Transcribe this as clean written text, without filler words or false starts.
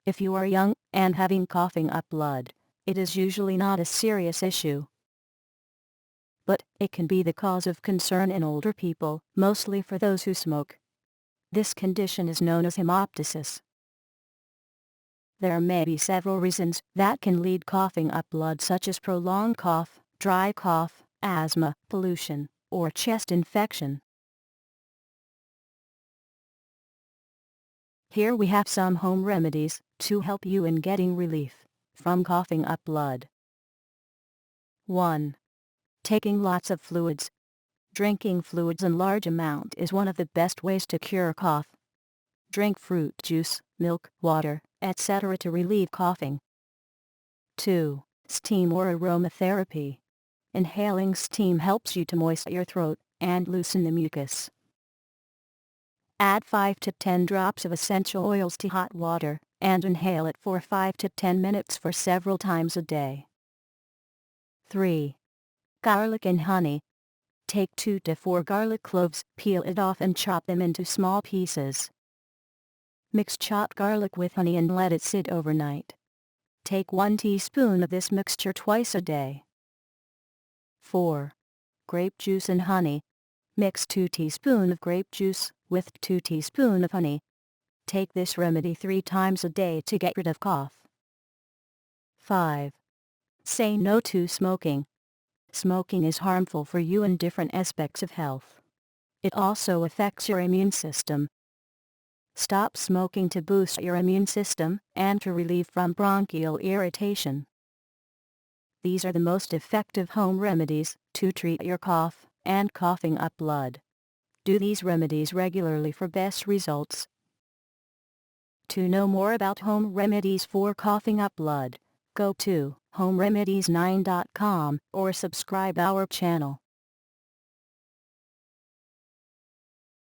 If you are young and having coughing up blood, it is usually not a serious issue. But it can be the cause of concern in older people, mostly for those who smoke. This condition is known as hemoptysis. There may be several reasons that can lead coughing up blood, such as prolonged cough, dry cough, asthma, pollution, or chest infection. Here we have some home remedies to help you in getting relief from coughing up blood. 1. Taking lots of fluids. Drinking fluids in large amount is one of the best ways to cure cough. Drink fruit juice, milk, water, etc. to relieve coughing. 2. Steam or aromatherapy. Inhaling steam helps you to moisten your throat and loosen the mucus. Add 5 to 10 drops of essential oils to hot water, and inhale it for 5 to 10 minutes for several times a day. 3. Garlic and honey. Take 2 to 4 garlic cloves, peel it off and chop them into small pieces. Mix chopped garlic with honey and let it sit overnight. Take 1 teaspoon of this mixture twice a day. 4. Grape juice and honey. Mix 2 teaspoons of grape juice with 2 teaspoons of honey. Take this remedy 3 times a day to get rid of cough. 5. Say no to smoking. Smoking is harmful for you in different aspects of health. It also affects your immune system. Stop smoking to boost your immune system and to relieve from bronchial irritation. These are the most effective home remedies to treat your cough and coughing up blood. Do these remedies regularly for best results. To know more about home remedies for coughing up blood, go to HomeRemedies9.com or subscribe our channel.